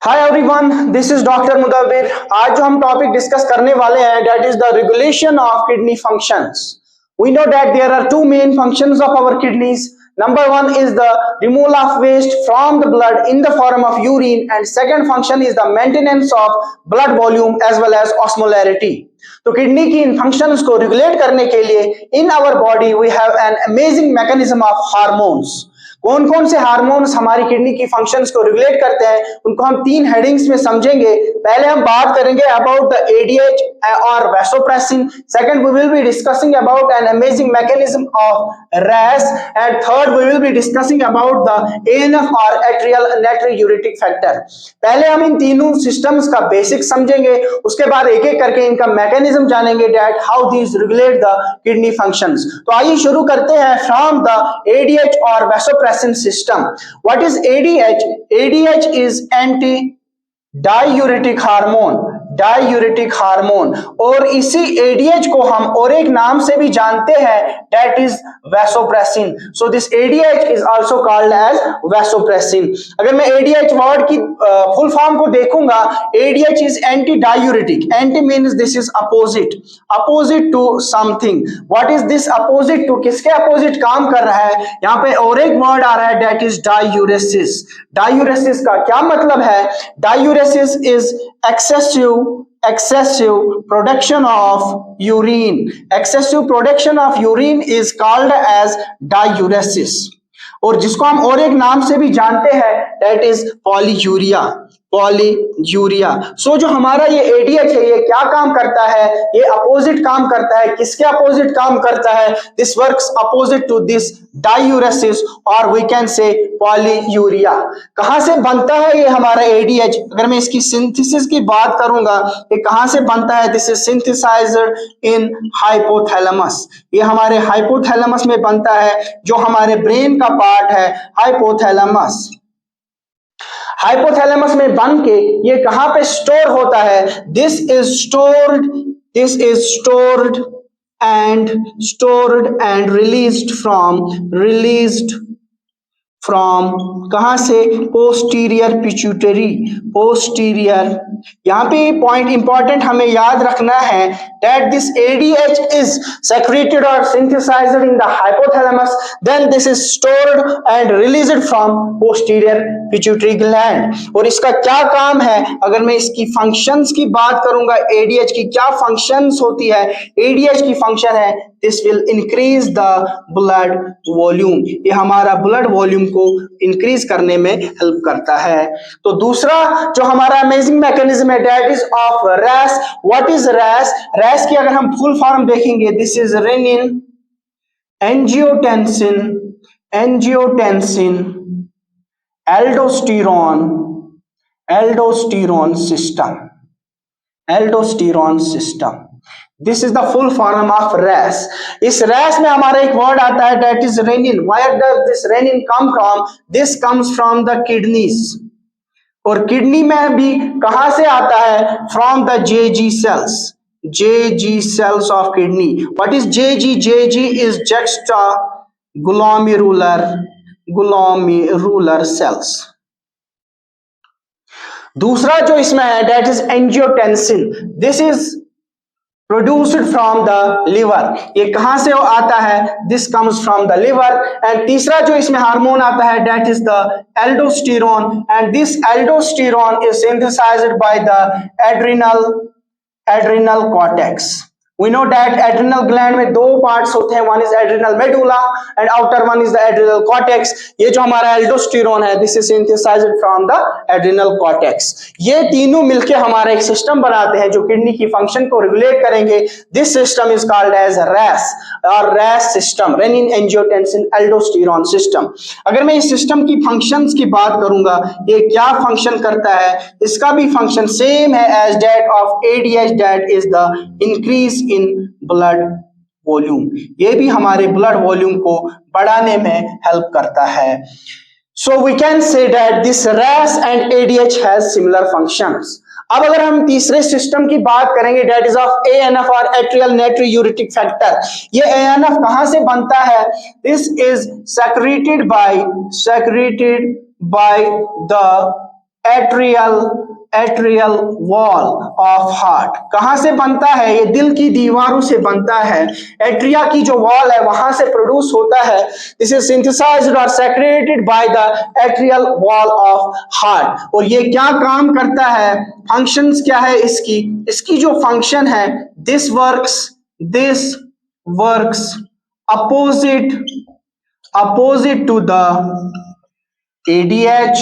Hi everyone, this is doctor Mudabbir. आज जो हम टॉपिक डिस्कस करने वाले हैं that is the regulation of kidney functions. We know that there are two main functions of our kidneys. Number one is the removal of waste from the blood in the form of urine, and second function is the maintenance of blood volume as well as osmolarity. तो kidney की इन functions को regulate करने के लिए in our body we have an amazing mechanism of hormones. कौन कौन से हार्मोन्स हमारी किडनी की फंक्शंस को रेगुलेट करते हैं उनको हम तीन हेडिंग्स में समझेंगे. पहले हम बात करेंगे अबाउट द एडीएच और vasopressin. Second we will be discussing about an amazing mechanism of RAS, and third we will be discussing about the ANF और एट्रियल नाइट्रोयूरेटिक फैक्टर. पहले हम इन तीनों सिस्टम्स का बेसिक समझेंगे, उसके बाद एक एक करके इनका मैकेनिज्म जानेंगे that how these regulate the kidney functions. तो आइए शुरू करते हैं फ्रॉम द एडीएच और vasopressin system. What is ADH? ADH is anti-diuretic hormone. Diuretic hormone. और इसी एडीएच को हम और एक नाम से भी जानते हैं that is vasopressin. So this ADH is also called as vasopressin. अगर मैं एडीएच वर्ड की फुल फॉर्म को देखूंगा, ADH is anti diuretic. Anti means this is opposite, opposite to something. What is this opposite to? किसके opposite काम कर रहा है? यहाँ पे और एक वर्ड आ रहा है दैट इज डायूरेसिस. डायूरेसिस का क्या मतलब है? Diuresis is excessive production of urine. Excessive production of urine is called as diuresis. और जिसको हम और एक नाम से भी जानते हैं that is polyuria. पॉलीयूरिया. सो जो हमारा ये एडीएच है ये क्या काम करता है? ये अपोजिट काम करता है. किसके अपोजिट काम करता है? This works opposite to this diuresis और वी कैन से पॉलीयूरिया. कहां से बनता है ये हमारा एडीएच? अगर मैं इसकी सिंथेसिस की बात करूंगा, ये कहां से बनता है? This is synthesised in hypothalamus. ये हमारे हाइपोथैलेमस में बनता है, जो हमारे ब्रेन का पार्ट है हाइपोथैलेमस. हाइपोथैलेमस में बन के ये कहां पे स्टोर होता है? This is stored and released from कहां से? Posterior pituitary. पोस्टीरियर. यहां पे पॉइंट इंपॉर्टेंट हमें याद रखना है that this ADH is secreted or synthesized in the hypothalamus, then this is stored and released from posterior pituitary gland. और इसका क्या काम है? अगर मैं इसकी फंक्शंस की बात करूंगा, ADH की क्या फंक्शंस होती है? ADH की फंक्शन है this will increase the blood volume. ये हमारा ब्लड वॉल्यूम को इंक्रीज करने में हेल्प करता है. तो दूसरा जो हमारा अमेजिंग मैकेनिज्म है that is of RAS. What is RAS? RAS की अगर हम फुल फॉर्म देखेंगे, this is renin angiotensin aldosterone system. This is the full form of RAS. इस रैस में हमारा एक वर्ड आता है that is renin. Where does this renin come from? This comes from the kidneys. और kidney में भी कहां से आता है? From the JG cells of kidney. What is JG? JG is juxtaglomerular cells. दूसरा जो इसमें है that is angiotensin. This is produced from the liver. ये कहां से आता है? This comes from the liver. and तीसरा जो इसमें हार्मोन आता है that is the aldosterone, and this aldosterone is synthesized by the adrenal cortex. We know that adrenal gland में दो पार्ट्स होते हैं, one is adrenal medulla and outer one is the adrenal cortex. ये जो हमारा aldosterone है this is synthesized from the adrenal cortex. ये तीनों मिलके हमारा एक सिस्टम बनाते हैं जो किडनी की फंक्शन को रेगुलेट करेंगे. This system is called as RAS और RAS system, renin angiotensin aldosterone system. अगर मैं इस सिस्टम की फंक्शंस की बात करूंगा, ये क्या फंक्शन करता है? इसका भी फंक्शन सेम है as that of ADH, that is the increase in blood volume. ये भी हमारे ब्लड वॉल्यूम को बढ़ाने में हेल्प करता है. So we can say that this RAS and ADH has similar functions. अब अगर हम तीसरे सिस्टम की बात करेंगे डेट इज ऑफ ANF और एट्रियल नाइट्रोयूरेटिक फैक्टर. ये ANF कहां से बनता है? This is secreted by the atrial wall of heart. कहां से बनता है? ये दिल की दीवारों से बनता है। एट्रिया की जो वॉल है वहां से प्रोड्यूस होता है। दिस इज सिंथेसाइज्ड और secreted by the atrial wall of heart. और ये क्या काम करता है? फंक्शंस क्या है इसकी जो फंक्शन है, this works opposite to the ADH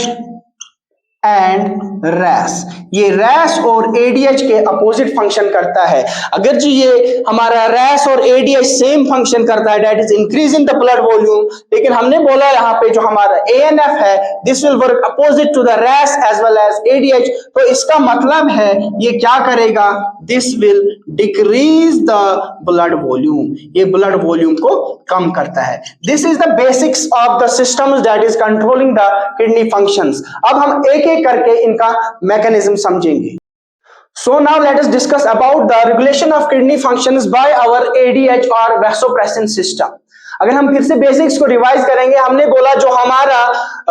and RAS. ये रैस और एडीएच के अपोजिट फंक्शन करता है। अगर जी ये हमारा रैस और एडीएच सेम फंक्शन करता है, that is increase in the blood volume, लेकिन हमने बोला यहाँ पे जो हमारा एएनएफ है this will work opposite to the RAS as well as ADH. तो इसका मतलब है ये क्या करेगा? This will decrease the blood volume, ये ब्लड वॉल्यूम को कम करता है। This is the basics of the systems that is controlling the kidney functions. अब हम एक एक करके इनका मैकेनिज्म समझेंगे। So now let us discuss about the regulation of kidney functions by our ADH or vasopressin system. अगर हम फिर से बेसिक्स को रिवाइज करेंगे, हमने बोला जो हमारा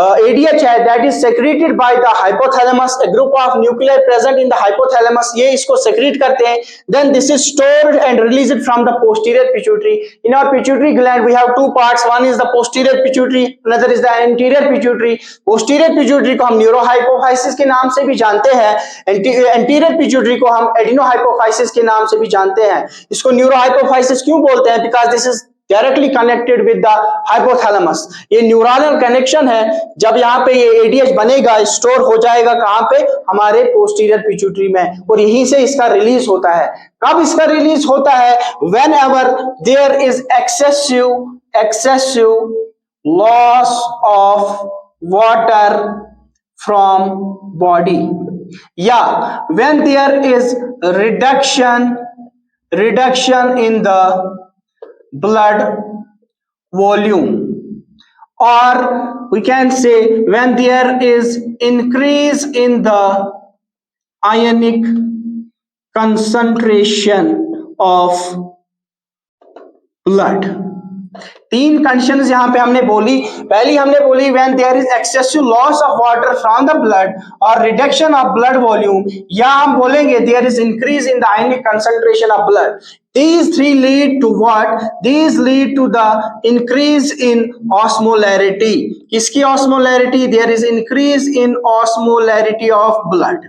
ADH है that is secreted by the hypothalamus, a group of nuclei present in the hypothalamus, ये इसको सेक्रेट करते हैं। Then this is stored and released from the posterior pituitary. In our pituitary gland we have two parts, one is the posterior pituitary, another is the anterior pituitary. Posterior pituitary को हम neurohypophysis के नाम से भी जानते हैं, anterior pituitary को हम एडिनोहाइपोफाइसिस के नाम से भी जानते हैं। इसको न्यूरोहाइपोफाइसिस क्यों बोलते हैं? Because this is directly connected with the hypothalamus. ये न्यूरल कनेक्शन है। जब यहाँ पे ये एडीएच बनेगा, स्टोर हो जाएगा कहाँ पे? हमारे पोस्टीरियर पिट्यूटरी में, और यहीं से इसका रिलीज होता है। कब इसका रिलीज होता है? Whenever there is excessive loss of water from body, या when there is reduction in the blood volume, or we can say when there is increase in the ionic concentration of blood। तीन conditions यहां पे हमने बोली। पहली हमने बोली when there is excessive loss of water from the blood और reduction of blood volume, या हम बोलेंगे there is increase in the ionic concentration of blood. These three lead to what? These lead to the increase in osmolarity. किसकी osmolarity? There is increase in osmolarity of blood.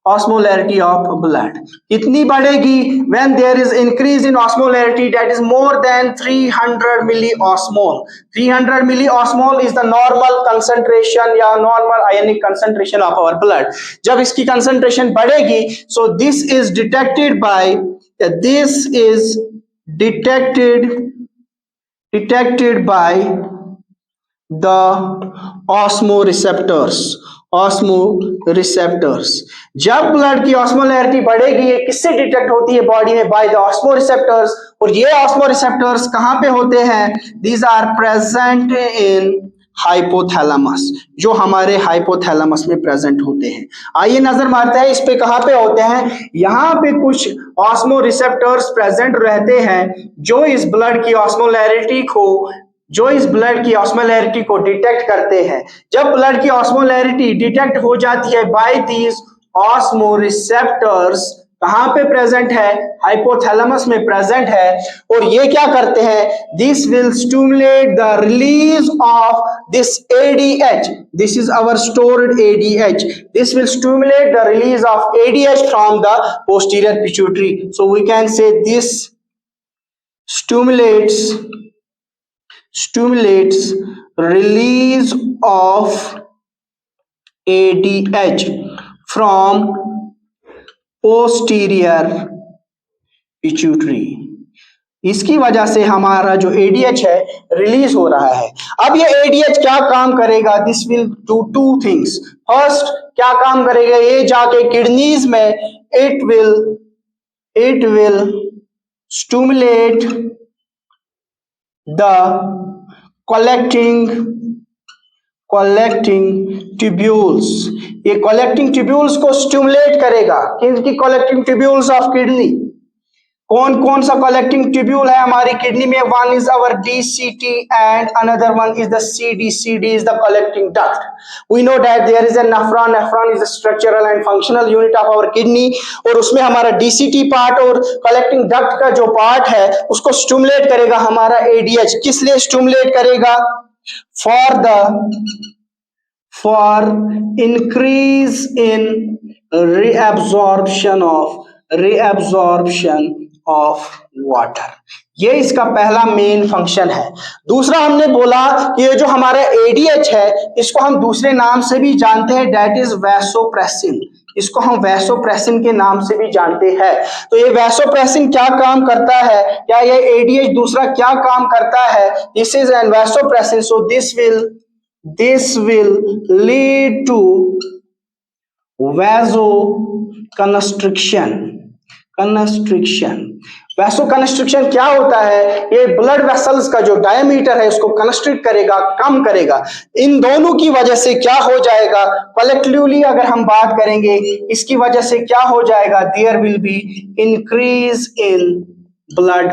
Osmolarity of blood कितनी बढ़ेगी? When there is increase in osmolarity that is more than 300 milliosmol. 300 milliosmol is the normal concentration या normal ionic concentration of our blood. जब इसकी concentration बढ़ेगी, so this is detected by the osmoreceptors। जब blood की osmolarity बढ़ेगी, ये किससे detect होती है बॉडी में? By the osmoreceptors. और ये ऑस्मोरिसेप्टर्स कहां पे होते हैं? These are present in hypothalamus, जो हमारे हाइपोथैलेमस में प्रेजेंट होते हैं। आइए नजर मारते हैं इस पे कहां पे होते हैं। यहाँ पे कुछ ऑस्मोरिसेप्टर्स प्रेजेंट रहते हैं जो इस ब्लड की ऑस्मोलैरिटी को डिटेक्ट करते हैं। जब ब्लड की ऑस्मोलैरिटी डिटेक्ट हो जाती है बाय दीज ऑस्मोरिसेप्टर्स, कहां पे प्रेजेंट है? हाइपोथैलेमस में प्रेजेंट है। और ये क्या करते हैं? This will stimulate the release of this ADH। This is our stored ADH। This will stimulate the release of ADH from the posterior pituitary. So we can say this stimulates release of ADH from posterior pituitary। इसकी वजह से हमारा जो ADH है release हो रहा है। अब ये ADH क्या काम करेगा? This will do two things. First क्या काम करेगा? ये जाके किडनीज में it will stimulate the collecting tubules। ये collecting tubules को स्टिमुलेट करेगा। किनकी collecting tubules ऑफ किडनी? कौन कौन सा कलेक्टिंग ट्यूब्यूल है हमारी किडनी में? One is our DCT and another one is the CD. CD is the collecting duct. We know that there is a nephron. Nephron is a structural and functional unit of our kidney. और उसमें हमारा DCT part और collecting duct का जो part है उसको stimulate करेगा हमारा ADH. किस लिए स्टिमुलेट करेगा? for increase in reabsorption of water. ये इसका पहला मेन फंक्शन है. दूसरा हमने बोला कि ये जो हमारा ADH है इसको हम दूसरे नाम से भी जानते हैं, दैट इज वैसोप्रेसिन. इसको हम वैसोप्रेसिन के नाम से भी जानते हैं. तो ये वैसोप्रेसिन क्या काम करता है, या ये ADH दूसरा क्या काम करता है? This is an vasopressin. So this will lead to vasoconstriction. वैसोकंस्ट्रिक्शन क्या होता है? ये ब्लड वेसल्स का जो डायमीटर है उसको कंस्ट्रिक्ट करेगा, कम करेगा. इन दोनों की वजह से क्या हो जाएगा? कलेक्टिवली अगर हम बात करेंगे इसकी वजह से क्या हो जाएगा? There will be increase in blood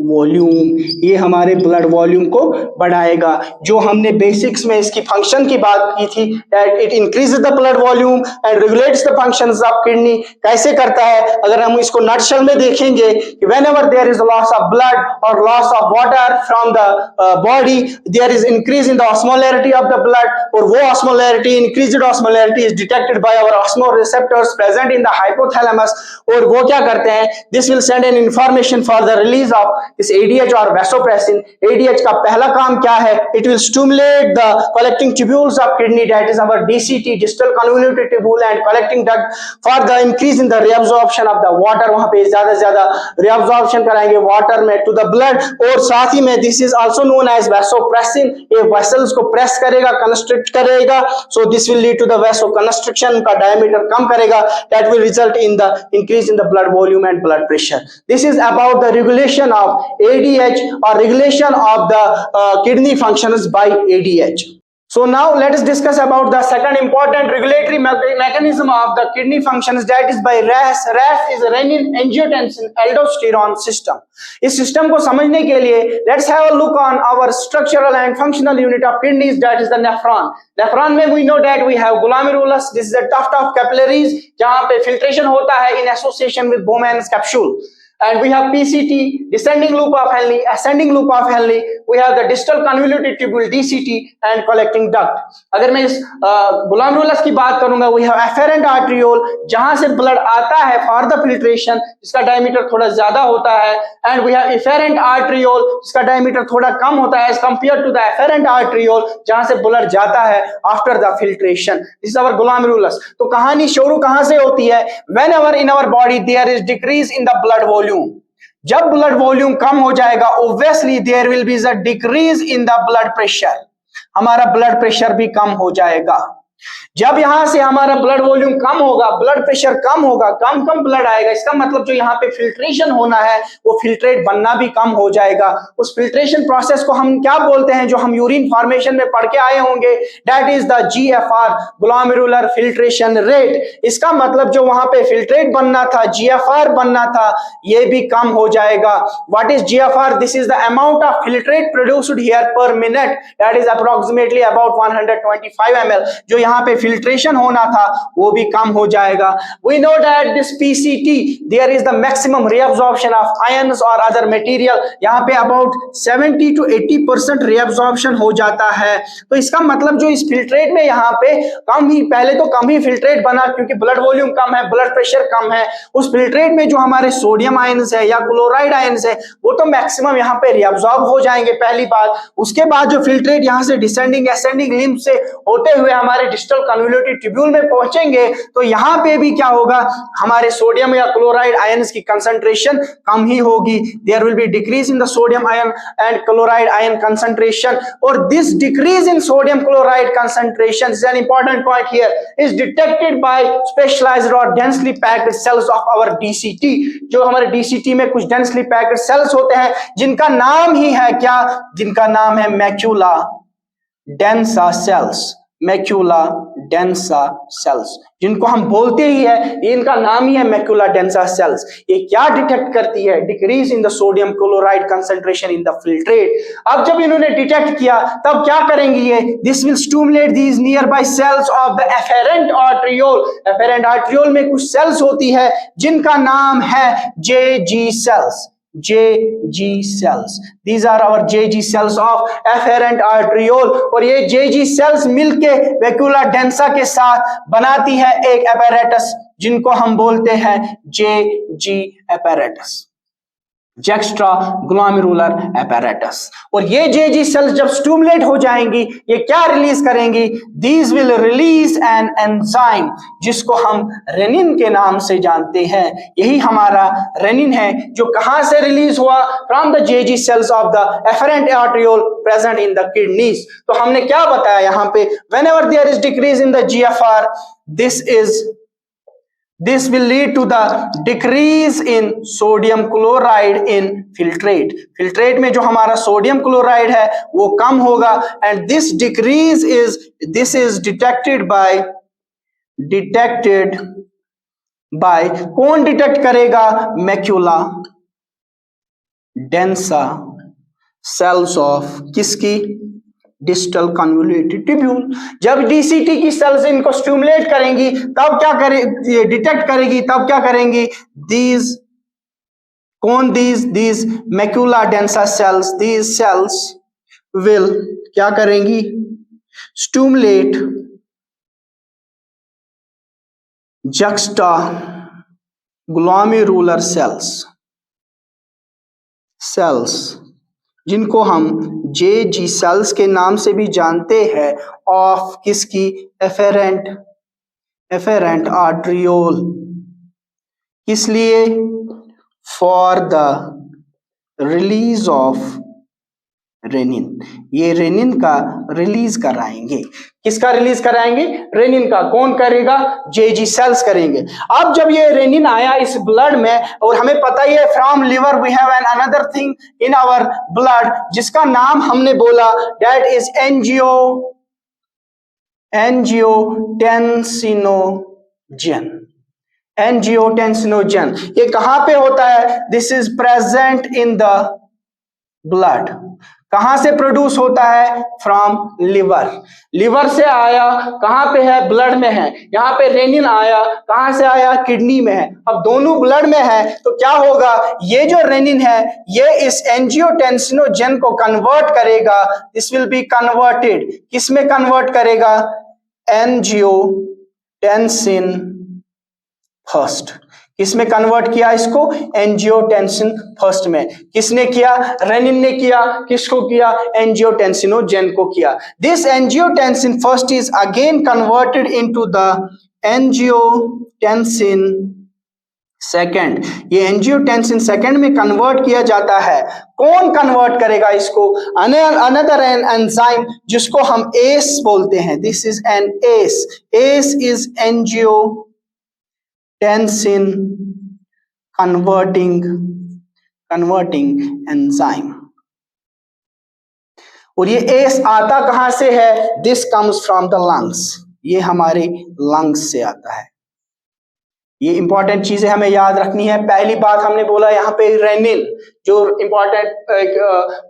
volume. ये हमारे ब्लड वॉल्यूम को बढ़ाएगा. जो हमने बेसिक्स में इसकी फंक्शन की बात की थी, that it increases the blood volume and regulates the functions of kidney. कैसे करता है? अगर हम इसको नटशेल में देखेंगे कि whenever there is loss of blood और loss of water from the body, there is increase in the osmolarity of the blood. और वो osmolarity, increased osmolarity is detected by our osmoreceptors present in the hypothalamus. और वो क्या करते हैं? This will send an information for the release of इस ADH और vasopressin. ADH का पहला काम क्या है? It will stimulate the collecting tubules of kidney, that is our DCT, distal convoluted tubule and collecting duct for the increase in the reabsorption of the water. वहां पे ज्यादा से ज्यादा रिअब्जॉर्प्शन कराएंगे वाटर में टू द ब्लड. और साथ ही में this is also known as vasopressin. ये वेसल्स को प्रेस करेगा, कंस्ट्रिक्ट करेगा. So this will lead to the vasoconstriction. का डायमीटर कम करेगा, that will result in the increase in the blood volume and blood pressure. This is about the regulation of ADH or regulation of the kidney functions by ADH. So now let us discuss about the second important regulatory mechanism of the kidney functions, that is by RAS. RAS is renin angiotensin aldosterone system. इस system को समझने के लिए let's have a look on our structural and functional unit of kidneys, that is the nephron. Nephron में we know that we have glomerulus. This is a tuft of capillaries जहाँ पे filtration होता है in association with Bowman's capsule. And we have PCT, descending loop of Henle, ascending loop of Henle. We have the distal convoluted tubule DCT and collecting duct. अगर मैं इस glomerulus की बात करूंगा, we have afferent arteriole जहां से blood आता है for the filtration, जिसका डायमीटर थोड़ा ज्यादा होता है. And we have efferent arteriole जिसका डायमीटर थोड़ा कम होता है as compared to the afferent arteriole जहां से ब्लड जाता है after the filtration. This is our glomerulus. तो कहानी शुरू कहां से होती है? Whenever in our body there is decrease in the blood volume. जब ब्लड वॉल्यूम कम हो जाएगा, obviously there will be a decrease in the blood pressure. हमारा ब्लड प्रेशर भी कम हो जाएगा. जब यहां से हमारा ब्लड वॉल्यूम कम होगा, ब्लड प्रेशर कम होगा, कम ब्लड आएगा, इसका मतलब जो यहाँ पे फिल्ट्रेशन होना है वो फिल्ट्रेट बनना भी कम हो जाएगा. उस फिल्ट्रेशन प्रोसेस को हम क्या बोलते हैं, जो हम यूरिन फॉर्मेशन में पढ़ के आए होंगे, that is the GFR, glomerular filtration rate. इसका मतलब जो वहां पे फिल्ट्रेट बनना था, GFR बनना था, ये भी कम हो जाएगा. What is GFR? This is the amount of filtrate produced here पर minute, that is approximately about 125 ml. जो यहाँ पे फिल्ट्रेशन होना था वो भी कम हो जाएगा. We know that this PCT there is the maximum reabsorption of ions or other material. यहाँ पे about 70 to 80% reabsorption हो जाता है. तो इसका मतलब जो इस फिल्ट्रेट में यहाँ पे पहले तो कम ही फिल्ट्रेट बना क्योंकि ब्लड वॉल्यूम कम है, ब्लड प्रेशर कम है. उस फिल्ट्रेट में जो हमारे सोडियम आयंस है या क्लोराइड आयंस है वो तो मैक्सिमम यहाँ पे रिअब्सॉर्ब हो जाएंगे, पहली बात. उसके बाद जो फिल्ट्रेट यहाँ से डिसेंडिंग एसेंडिंग लिम्फ से होते हुए हमारे डिस्टल कन्वोल्यूटेड ट्यूब्यूल में पहुंचेंगे तो यहाँ पे भी क्या होगा, हमारे सोडियम या क्लोराइड आयंस की कंसंट्रेशन कम ही होगी. There will be decrease in the sodium ion and chloride ion concentration. और this decrease in sodium chloride concentration is an important point here, is detected by specialized और densely packed cells of our DCT. जो हमारे DCT में कुछ densely packed sales होते हैं जिनका नाम ही है क्या, जिनका नाम है macula densa cells. Macula densa cells, जिनको हम बोलते ही है, इनका नाम ही है मैक्यूला डेंसा सेल्स। ये क्या डिटेक्ट करती है? Decrease in the sodium chloride concentration in the filtrate. अब जब इन्होंने डिटेक्ट किया तब क्या करेंगी ये? This will stimulate these nearby cells of the afferent arteriole. Afferent arteriole में कुछ सेल्स होती है जिनका नाम है JG cells. JG cells. These are our JG cells of afferent arteriole। और ये JG cells मिलके वैक्यूला डेंसा के साथ बनाती है एक apparatus जिनको हम बोलते हैं JG apparatus, जैक्स्ट्रा ग्लोमेरुलर apparatus। और ये JG सेल्स जब स्टिमुलेट हो जाएंगी, ये क्या रिलीज करेंगी? These will release an enzyme जिसको हम रेनिन के नाम से जानते हैं। यही हमारा रेनिन है जो कहां से रिलीज हुआ? From the JG cells of the afferent arteriole present in the kidneys। तो हमने क्या बताया यहाँ पे? Whenever there is decrease in the GFR, this will lead to the decrease in sodium chloride in filtrate। Filtrate में जो हमारा sodium chloride है वो कम होगा। and this is detected by कौन डिटेक्ट करेगा? मैक्यूला डेंसा सेल्स ऑफ किसकी? Distal convoluted tubule. जब DCT की सेल्स इनको स्टिमुलेट करेंगी तब क्या करे? डिटेक्ट करेगी, तब क्या करेंगी? these macula densa cells, these cells will क्या करेंगी? स्टिमुलेट जक्स्टा ग्लोमेरुलर सेल्स जिनको हम JG सेल्स के नाम से भी जानते हैं, ऑफ किसकी? Afferent arteriole. किस लिए? For the release of renin. ये रेनिन का रिलीज कराएंगे। किसका रिलीज कराएंगे? रेनिन का। कौन करेगा? JG सेल्स करेंगे। अब जब ये रेनिन आया इस ब्लड में, और हमें पता ही है from liver we have an another thing in our blood जिसका नाम हमने बोला, दैट इज एंजियोटेंसिनोजन। ये कहां पे होता है? This is present in the blood. कहां से प्रोड्यूस होता है? From liver. लिवर से आया, कहां पे है? ब्लड में है। यहाँ पे रेनिन आया, कहां से आया? किडनी में है। अब दोनों ब्लड में है तो क्या होगा? ये जो रेनिन है ये इस एंजियोटेंसिनोजन को कन्वर्ट करेगा। This will be converted. किस में कन्वर्ट करेगा? Angiotensin first. किसमें कन्वर्ट किया इसको? एंजियोटेंसिन फर्स्ट में। किसने किया? रेनिन ने किया। किसको किया? एंजियोटेंसिनोजन को किया। This angiotensin first is again converted into the angiotensin second. ये एंजियोटेंसिन सेकंड में कन्वर्ट किया जाता है। कौन कन्वर्ट करेगा इसको? अनदर एंजाइम जिसको हम एस बोलते हैं। This is an S. S is angiotensin converting enzyme. और ये एस आता कहां से है? This comes from the lungs. ये हमारे लंग्स से आता है। ये इंपॉर्टेंट चीजें हमें याद रखनी है। पहली बात हमने बोला यहाँ पे रेनिन जो इंपॉर्टेंट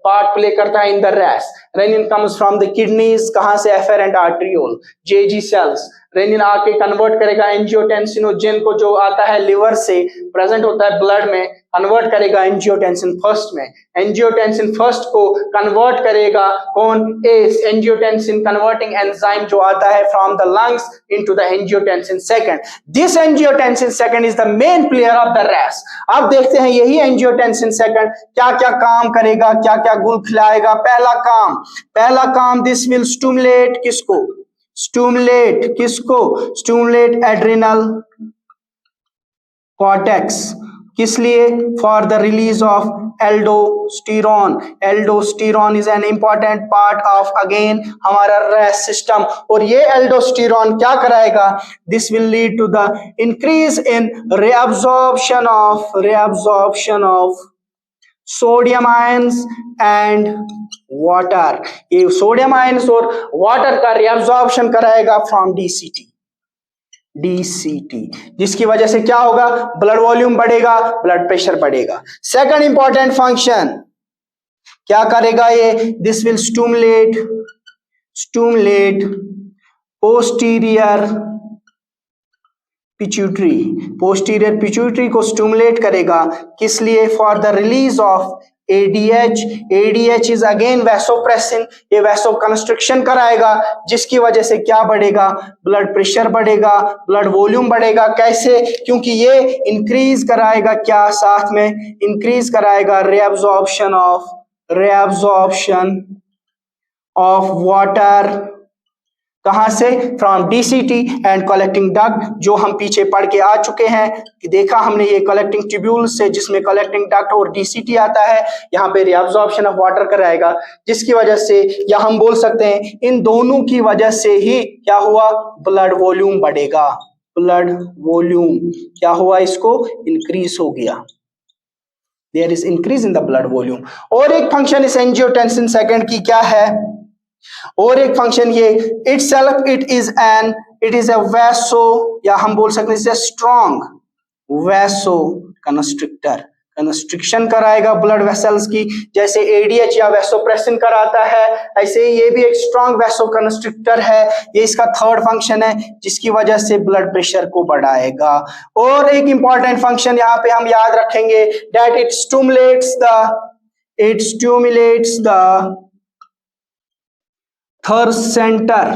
पार्ट प्ले करता है in the race. Renin comes from the kidneys. कहां से? Afferent arteriole. JG cells renin आके कन्वर्ट करेगा एंजियोटेंसिनोजन को जो आता है लिवर से, प्रेजेंट होता है ब्लड में, कन्वर्ट करेगा एंजियोटेंसिन फर्स्ट में। एंजियोटेंसिन फर्स्ट को कन्वर्ट करेगा कौन? एस, एंजियोटेंसिन कन्वर्टिंग एंजाइम जो आता है from the lungs into the angiotensin second. This angiotensin second is the main player of the race. अब देखते हैं यही एंजियोटेंसिन सेकंड क्या क्या काम करेगा, क्या क्या गुल खिलाएगा। पहला काम दिस विल स्टिमुलेट किसको? Stimulate adrenal cortex. किस लिए? For the release of aldosterone. Aldosterone is an important part of again हमारा रेस सिस्टम। और ये एल्डोस्टेरॉन क्या कराएगा? This will lead to the increase in reabsorption of sodium ions and water. ये sodium ions और water का reabsorption कराएगा from DCT, जिसकी वजह से क्या होगा, ब्लड वॉल्यूम बढ़ेगा, ब्लड प्रेशर बढ़ेगा। सेकंड इंपॉर्टेंट फंक्शन क्या करेगा ये, this will stimulate posterior pituitary को स्टिमुलेट करेगा, किस लिए, for the release of ADH is again vasopressin, ये वैसोकंस्ट्रिक्शन कराएगा, जिसकी वजह से क्या बढ़ेगा, ब्लड प्रेशर बढ़ेगा, ब्लड वॉल्यूम बढ़ेगा। कैसे, क्योंकि ये इंक्रीज कराएगा क्या, साथ में इंक्रीज कराएगा रिएब्जॉर्प्शन ऑफ वाटर, कहां से, from DCT and collecting duct, जो हम पीछे पढ़ के आ चुके हैं कि देखा हमने ये कलेक्टिंग ट्यूब्यूल से, जिसमें कलेक्टिंग डक्ट और डीसीटी आता है, यहाँ पे रिएब्जॉर्प्शन ऑफ वाटर कराएगा, जिसकी वजह से, या हम बोल सकते हैं इन दोनों की वजह से ही क्या हुआ, ब्लड वॉल्यूम बढ़ेगा, ब्लड वॉल्यूम क्या हुआ, इसको इंक्रीज हो गया, there is increase in the blood volume. और एक फंक्शन इस एंजियोटेंसिन सेकंड की क्या है, और एक फंक्शन ये itself it is a vaso, या हम बोल सकते हैं स्ट्रॉन्ग कंस्ट्रिक्शन कराएगा ब्लड वेसल्स की, जैसे ADH या वैसोप्रेसिन कराता है, ऐसे ही ये भी एक स्ट्रॉन्ग वैसो कंस्ट्रिक्टर है, ये इसका थर्ड फंक्शन है, जिसकी वजह से ब्लड प्रेशर को बढ़ाएगा। और एक इंपॉर्टेंट फंक्शन यहाँ पे हम याद रखेंगे, that it stimulates the thirst centre,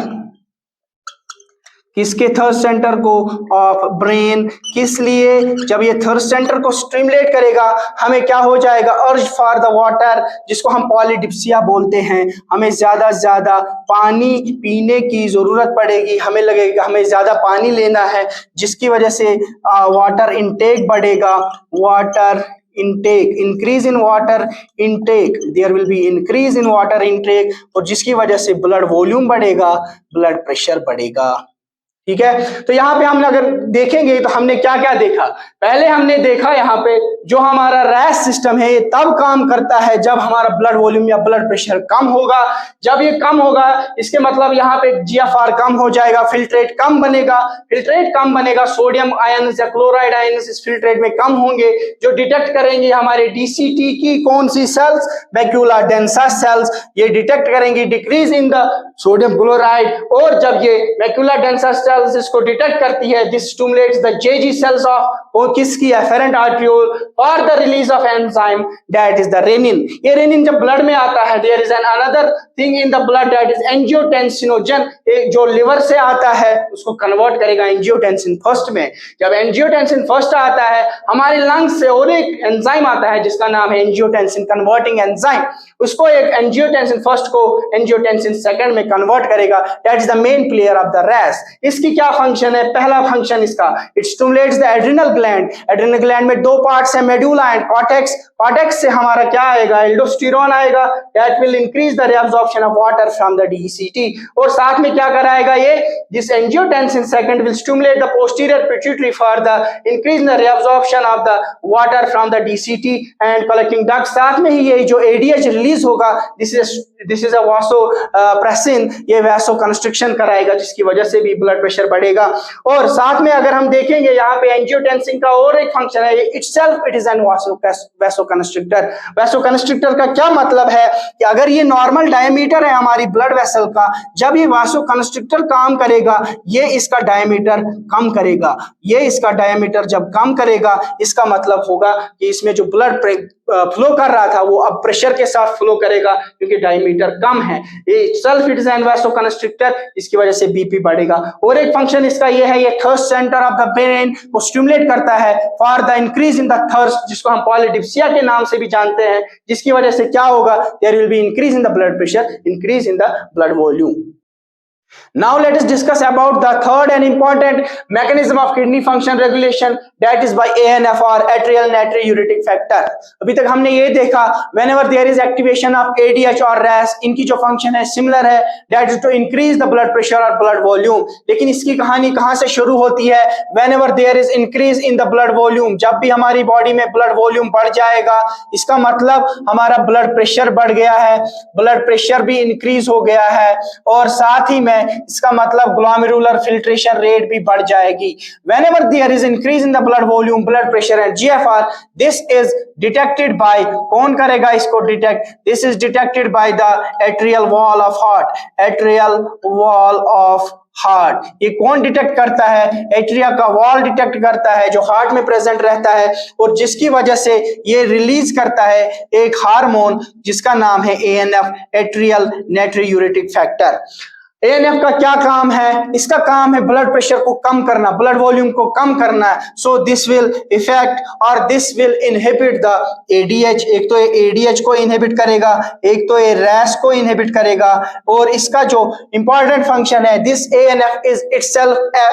किसके थर्स्ट सेंटर को, ऑफ ब्रेन, किस लिए, जब ये थर्स्ट सेंटर को स्टिमुलेट करेगा, हमें क्या हो जाएगा, अर्ज फॉर द वाटर, जिसको हम पॉलीडिप्सिया बोलते हैं, हमें ज्यादा से ज्यादा पानी पीने की जरूरत पड़ेगी, हमें लगेगा हमें ज्यादा पानी लेना है, जिसकी वजह से वाटर इनटेक बढ़ेगा, water intake, increase in water intake, there will be increase in water intake, और जिसकी वजह से ब्लड वॉल्यूम बढ़ेगा, ब्लड प्रेशर बढ़ेगा। ठीक है, तो यहाँ पे हम अगर देखेंगे तो हमने क्या क्या देखा, पहले हमने देखा यहाँ पे जो हमारा रैस सिस्टम है ये तब काम करता है जब हमारा ब्लड वॉल्यूम या ब्लड प्रेशर कम होगा, जब ये कम होगा इसके मतलब यहाँ पे GFR कम हो जाएगा, फिल्ट्रेट कम बनेगा, सोडियम आयन या क्लोराइड आयन इस फिल्ट्रेट में कम होंगे, जो डिटेक्ट करेंगे हमारे DCT की कौन सी सेल्स, मैक्यूला डेंसा सेल्स, ये डिटेक्ट करेंगे decrease in the sodium chloride, और जब ये मैक्यूला डेंसा इसको डिटेक्ट करती है, this stimulates the JG cells of, वो किसकी, afferent arteriole, for the release of enzyme that is the renin. ये रेनिन जब ब्लड में आता है, there is an another thing in the blood that is angiotensinogen, जो लिवर से आता है उसको कन्वर्ट करेगा एंजियोटेंसिन फर्स्ट में। जब एंजियोटेंसिन फर्स्ट आता है, हमारे लंग्स से और एक एंजाइम आता है जिसका नाम है एंजियोटेंसिन कन्वर्टिंग एंजाइम, उसको एक एंजियोटेंसिन फर्स्ट को एंजियोटेंसिन सेकंड में कन्वर्ट करेगा, that is the main player of the RAS. इसकी क्या फंक्शन है, पहला फंक्शन इसका, it stimulates the adrenal gland में दो पार्ट्स है, मेडुला एंड कॉर्टेक्स से हमारा क्या आएगा, एल्डोस्टेरोन आएगा, that will increase the reabsorption of water from the DCT, और साथ में क्या कराएगा ये, this angiotensin second will stimulate the posterior pituitary for the increase in the reabsorption of the water from the DCT and collecting duct, साथ में ही ये जो ADH रिलीज होगा, दिस इज अ वासोप्रेसिन, ये वैसो कंस्ट्रिक्शन कराएगा, जिसकी वजह से भी ब्लड प्रेशर बढ़ेगा। और साथ में अगर हम देखेंगे यहाँ पे एंजियोटेंसिन का और एक फंक्शन है, इटसेल्फ इट इज एन वैसोकंस्ट्रिक्टर। वैसोकंस्ट्रिक्टर का क्या मतलब है कि अगर ये नॉर्मल डायमीटर है हमारी ब्लड वेसल का, जब ये वैसोकंस्ट्रिक्टर काम करेगा ये इसका डायमीटर कम करेगा, ये इसका डायमीटर जब कम करेगा इसका मतलब होगा कि इसमें जो ब्लड फ्लो कर रहा था वो अब प्रेशर के साथ फ्लो करेगा, क्योंकि डायमीटर कम है, ये सेल्फ इट इज एन वैसोकंस्ट्रिक्टर, इसकी वजह से BP बढ़ेगा। और एक फंक्शन इसका ये है, ये thirst centre of the brain को स्टिमुलेट करता है for the increase in the thirst, जिसको हम पॉलीडिप्सिया के नाम से भी जानते हैं, जिसकी वजह से क्या होगा, there will be increase in the blood pressure, increase in the blood volume. Now let us discuss about the third and important mechanism of kidney function regulation, that is by ANF or atrial natriuretic factor. अभी तक हमने ये देखा whenever there is activation of ADH or RAS, इनकी जो function है similar है, that is to increase the blood pressure or blood volume. लेकिन इसकी कहानी कहाँ से शुरू होती है? Whenever there is increase in the blood volume, जब भी हमारी बॉडी में blood volume बढ़ जाएगा, इसका मतलब हमारा blood pressure बढ़ गया है, blood pressure भी increase हो गया है, और साथ ही में इसका मतलब ग्लोमेरुलर फिल्ट्रेशन रेट भी बढ़ जाएगी. Whenever there is increase in the blood volume, blood pressure and GFR, this is detected by, कौन करेगा इसको detect? This is detected by the atrial wall of heart. Atrial wall of heart. ये कौन detect करता है? Atria का wall detect करता है जो हार्ट में प्रेजेंट रहता है, और जिसकी वजह से ये रिलीज करता है एक हार्मोन जिसका नाम है ANF, एट्रियल नाट्रियूरेटिक फैक्टर. ANF का क्या काम है? इसका काम है ब्लड प्रेशर को कम करना, ब्लड वॉल्यूम को कम करना. सो दिस विल इफेक्ट और this will inhibit the ADH. एक तो ये ADH को इनहिबिट करेगा, एक तो ये RAS को इनहिबिट करेगा, और इसका जो इंपॉर्टेंट फंक्शन है, this ANF is itself a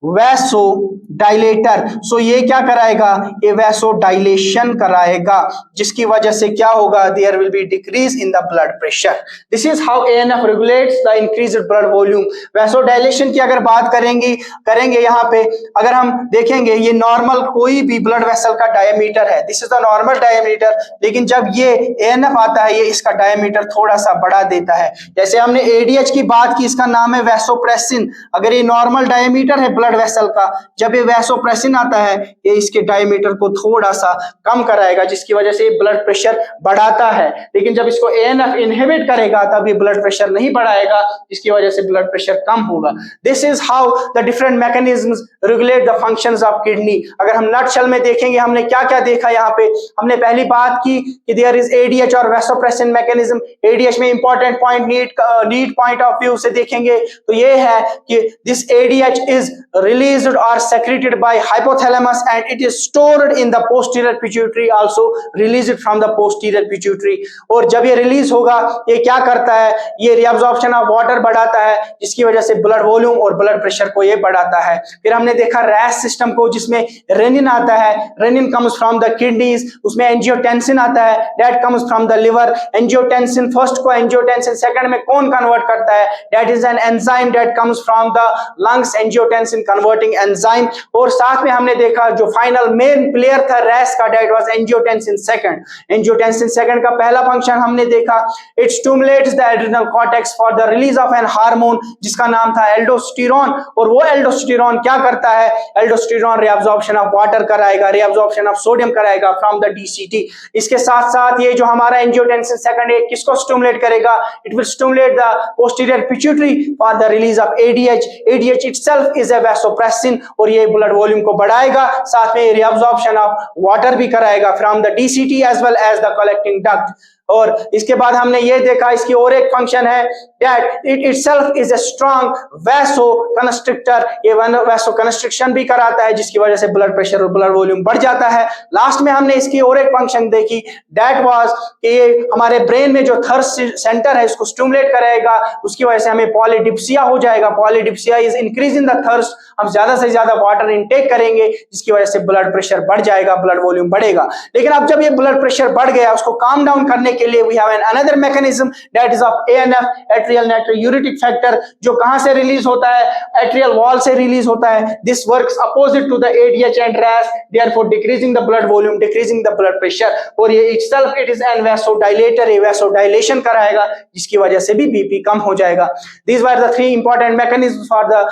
vasodilator. So ये क्या कराएगा? ये वैसोडाइलेशन कराएगा, जिसकी वजह से क्या होगा? There will be decrease in the blood pressure. This is how ANF regulates the increased blood volume. Vasodilation की अगर बात करेंगे यहाँ पे, अगर हम देखेंगे ये नॉर्मल कोई भी ब्लड वेसल का डायमीटर है, this is the normal diameter, लेकिन जब ये ANF आता है ये इसका डायमीटर थोड़ा सा बढ़ा देता है. जैसे हमने ADH की बात की, इसका नाम है वैसोप्रेसिन. अगर ये नॉर्मल डायमीटर है ब्लड वेसल का, जब ये वैसोप्रेसिन आता है ये इसके डायमीटर को थोड़ा सा कम कराएगा, जिसकी वजह से ये ब्लड प्रेशर बढ़ाता है. लेकिन जब इसको ANF इनहिबिट करेगा तब ये ब्लड प्रेशर नहीं बढ़ाएगा, जिसकी वजह से ब्लड प्रेशर कम होगा. This is how the different mechanisms regulate the functions of kidney. अगर हम नटशेल में देखेंगे, हमने क्या क्या देखा यहाँ पे? हमने पहली बात की कि देयर इज ADH और वैसोप्रेसिन मैकेनिज्म. ADH में important point need point of view से देखेंगे तो ये है कि दिस ADH इज रिलीज्ड और secreted bye hypothalamus and it is stored in the posterior pituitary, also released from the posterior pituitary. और जब ये रिलीज होगा ये क्या करता है? ये रीअब्जॉर्प्शन ऑफ वाटर बढ़ाता है, जिसकी वजह से ब्लड वॉल्यूम और ब्लड प्रेशर को ये बढ़ाता है. फिर हमने देखा रैस सिस्टम को, जिसमें रेनिन आता है. Renin comes from the kidneys. उसमें एंजियोटेंसिन आता है, that comes from the liver. Angiotensin first को एंजियोटेंसिन सेकंड में कौन कन्वर्ट करता है? That is an enzyme that comes from the lungs, angiotensin converting enzyme. और साथ में हमने देखा जो फाइनल मेन प्लेयर था रैस का, that was angiotensin second. Angiotensin second का पहला फंक्शन हमने देखा, it stimulates the adrenal cortex for the release of an hormone जिसका नाम था एल्डोस्टेरोन. और वो एल्डोस्टेरोन क्या करता है? एल्डोस्टेरोन रीअब्जॉर्प्शन ऑफ वाटर कराएगा, रीअब्जॉर्प्शन ऑफ सोडियम कराएगा फ्रॉम द DCT. इसके साथ साथ ये जो हमारा एंजियोटेंसिन सेकंड है किसको स्टिमुलेट करेगा? It will stimulate the posterior pituitary for the release of ADH. ADH itself is a vasopressin, और ये ब्लड वॉल्यूम को बढ़ाएगा, साथ में रीअब्जॉर्प्शन ऑफ वाटर भी कराएगा from the DCT as well as the collecting duct. और इसके बाद हमने ये देखा इसकी और एक फंक्शन है, that it itself is a strong vasoconstrictor. ये वैसोकंस्ट्रिक्शन भी कराता है, जिसकी वजह से ब्लड प्रेशर और ब्लड वॉल्यूम बढ़ जाता है. लास्ट में हमने इसकी और एक फंक्शन देखी, दैट वाज कि ये हमारे ब्रेन में जो थर्स्ट सेंटर है इसको स्टिमुलेट करेगा, उसकी वजह से हमें पॉलीडिप्सिया हो जाएगा. Polydipsia is increase in the thirst. हम ज्यादा से ज्यादा वाटर इनटेक करेंगे, जिसकी वजह से ब्लड प्रेशर बढ़ जाएगा, ब्लड वॉल्यूम बढ़ेगा. लेकिन अब जब ये ब्लड प्रेशर बढ़ गया, उसको काम डाउन करने के लिए we have another mechanism that is of ANF, atrial natriuretic factor, जो कहां से रिलीज होता है? एट्रियल वॉल से रिलीज होता है. This works opposite to the ADH and RAS, therefore decreasing the blood volume, decreasing the blood pressure. और ये itself it is an vasodilator, ये vasodilation कराएगा, जिसकी वजह से भी BP कम हो जाएगा. These were the three important mechanisms for the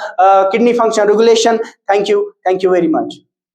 kidney function regulation. Thank you very much.